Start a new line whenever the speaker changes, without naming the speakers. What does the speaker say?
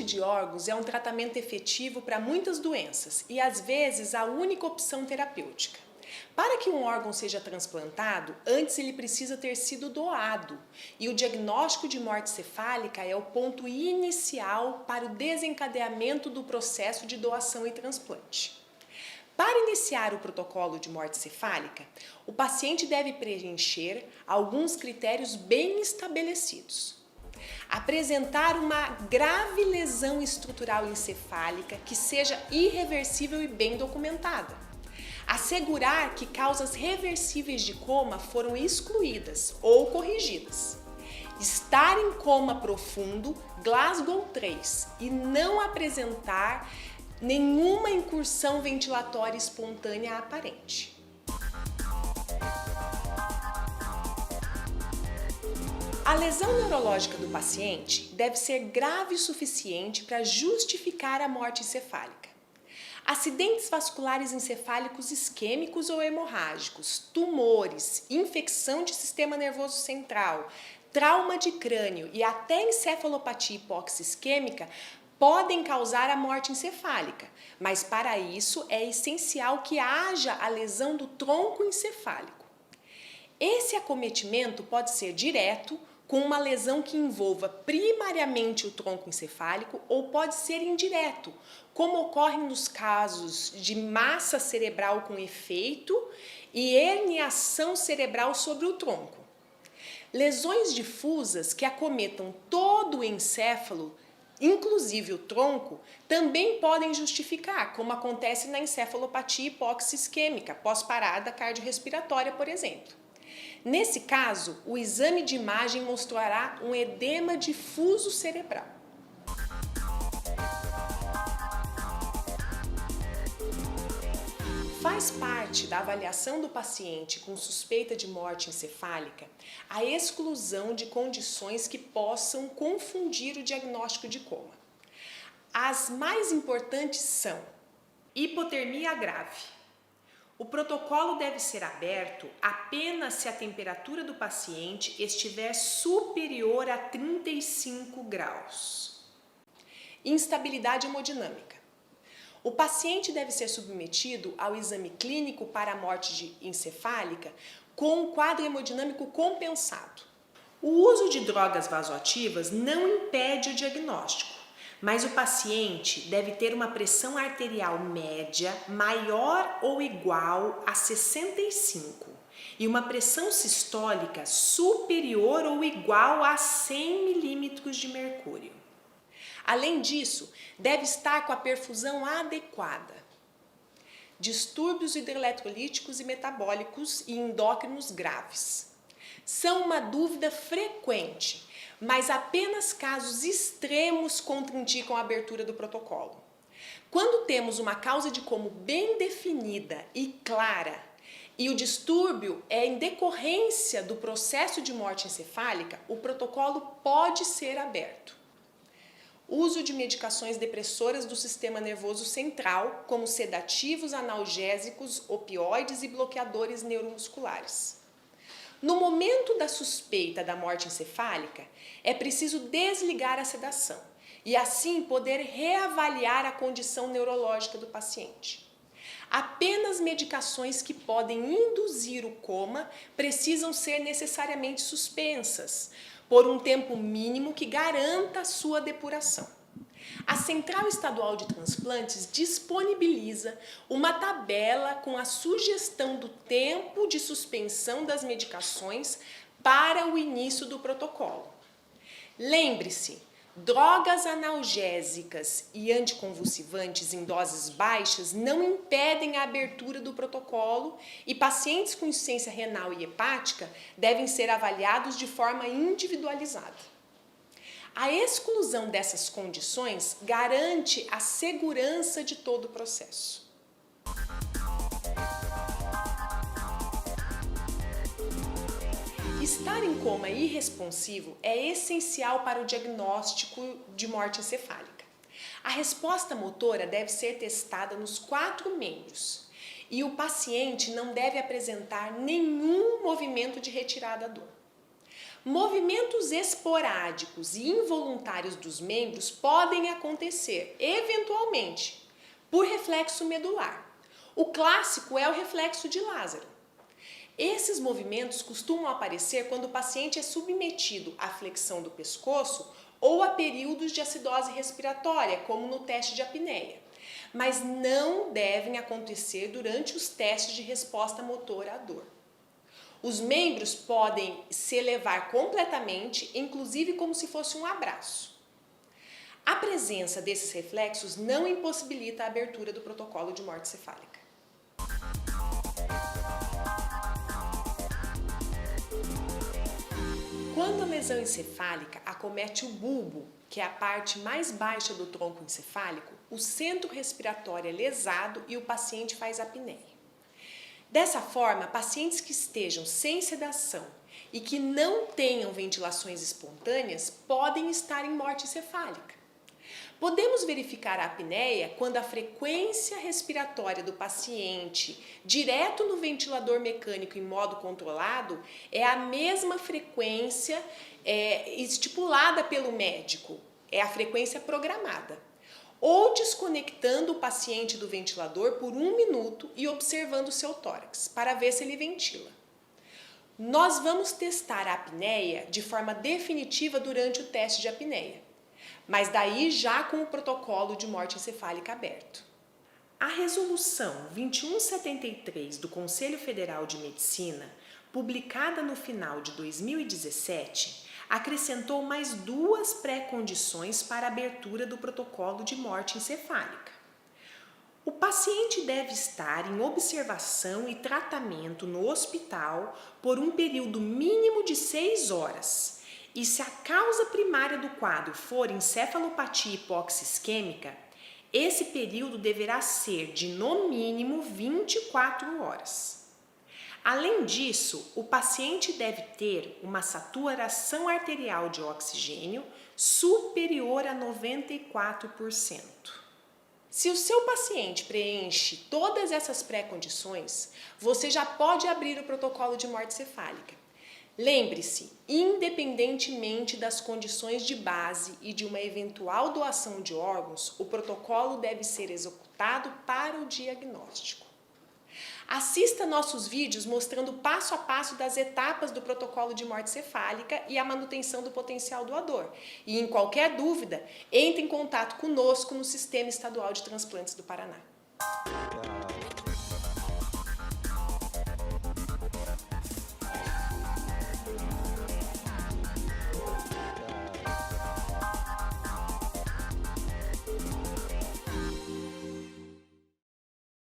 de órgãos é um tratamento efetivo para muitas doenças e, às vezes, a única opção terapêutica. Para que um órgão seja transplantado, antes ele precisa ter sido doado, e o diagnóstico de morte cefálica é o ponto inicial para o desencadeamento do processo de doação e transplante. Para iniciar o protocolo de morte cefálica, o paciente deve preencher alguns critérios bem estabelecidos. Apresentar uma grave lesão estrutural encefálica que seja irreversível e bem documentada. Assegurar que causas reversíveis de coma foram excluídas ou corrigidas. Estar em coma profundo, Glasgow 3, e não apresentar nenhuma incursão ventilatória espontânea aparente. A lesão neurológica do paciente deve ser grave o suficiente para justificar a morte encefálica. Acidentes vasculares encefálicos isquêmicos ou hemorrágicos, tumores, infecção de sistema nervoso central, trauma de crânio e até encefalopatia hipoxia-isquêmica podem causar a morte encefálica, mas para isso é essencial que haja a lesão do tronco encefálico. Esse acometimento pode ser direto, com uma lesão que envolva primariamente o tronco encefálico, ou pode ser indireto, como ocorre nos casos de massa cerebral com efeito e herniação cerebral sobre o tronco. Lesões difusas que acometam todo o encéfalo, inclusive o tronco, também podem justificar, como acontece na encefalopatia hipóxia isquêmica pós-parada cardiorrespiratória, por exemplo. Nesse caso, o exame de imagem mostrará um edema difuso cerebral. Faz parte da avaliação do paciente com suspeita de morte encefálica a exclusão de condições que possam confundir o diagnóstico de coma. As mais importantes são hipotermia grave. O protocolo deve ser aberto apenas se a temperatura do paciente estiver superior a 35 graus. Instabilidade hemodinâmica. O paciente deve ser submetido ao exame clínico para a morte encefálica com um quadro hemodinâmico compensado. O uso de drogas vasoativas não impede o diagnóstico, mas o paciente deve ter uma pressão arterial média maior ou igual a 65 e uma pressão sistólica superior ou igual a 100 milímetros de mercúrio. Além disso, deve estar com a perfusão adequada. Distúrbios hidroeletrolíticos e metabólicos e endócrinos graves são uma dúvida frequente, mas apenas casos extremos contraindicam a abertura do protocolo. Quando temos uma causa de coma bem definida e clara, e o distúrbio é em decorrência do processo de morte encefálica, o protocolo pode ser aberto. Uso de medicações depressoras do sistema nervoso central, como sedativos, analgésicos, opioides e bloqueadores neuromusculares. No momento da suspeita da morte encefálica, é preciso desligar a sedação e assim poder reavaliar a condição neurológica do paciente. Apenas medicações que podem induzir o coma precisam ser necessariamente suspensas por um tempo mínimo que garanta a sua depuração. A Central Estadual de Transplantes disponibiliza uma tabela com a sugestão do tempo de suspensão das medicações para o início do protocolo. Lembre-se, drogas analgésicas e anticonvulsivantes em doses baixas não impedem a abertura do protocolo e pacientes com insuficiência renal e hepática devem ser avaliados de forma individualizada. A exclusão dessas condições garante a segurança de todo o processo. Estar em coma irresponsivo é essencial para o diagnóstico de morte encefálica. A resposta motora deve ser testada nos 4 membros e o paciente não deve apresentar nenhum movimento de retirada da dor. Movimentos esporádicos e involuntários dos membros podem acontecer, eventualmente, por reflexo medular. O clássico é o reflexo de Lázaro. Esses movimentos costumam aparecer quando o paciente é submetido à flexão do pescoço ou a períodos de acidose respiratória, como no teste de apneia, mas não devem acontecer durante os testes de resposta motora à dor. Os membros podem se elevar completamente, inclusive como se fosse um abraço. A presença desses reflexos não impossibilita a abertura do protocolo de morte cefálica. Quando a lesão encefálica acomete o bulbo, que é a parte mais baixa do tronco encefálico, o centro respiratório é lesado e o paciente faz apneia. Dessa forma, pacientes que estejam sem sedação e que não tenham ventilações espontâneas podem estar em morte encefálica. Podemos verificar a apneia quando a frequência respiratória do paciente, direto no ventilador mecânico em modo controlado, é a mesma frequência estipulada pelo médico, é a frequência programada. Ou desconectando o paciente do ventilador por 1 minuto e observando seu tórax, para ver se ele ventila. Nós vamos testar a apneia de forma definitiva durante o teste de apneia, mas daí já com o protocolo de morte encefálica aberto. A resolução 2173 do Conselho Federal de Medicina, publicada no final de 2017, acrescentou mais 2 pré-condições para a abertura do protocolo de morte encefálica. O paciente deve estar em observação e tratamento no hospital por um período mínimo de 6 horas. E se a causa primária do quadro for encefalopatia hipoxia-isquêmica, esse período deverá ser de no mínimo 24 horas. Além disso, o paciente deve ter uma saturação arterial de oxigênio superior a 94%. Se o seu paciente preenche todas essas pré-condições, você já pode abrir o protocolo de morte cefálica. Lembre-se, independentemente das condições de base e de uma eventual doação de órgãos, o protocolo deve ser executado para o diagnóstico. Assista nossos vídeos mostrando passo a passo das etapas do protocolo de morte cefálica e a manutenção do potencial doador. E em qualquer dúvida, entre em contato conosco no Sistema Estadual de Transplantes do Paraná.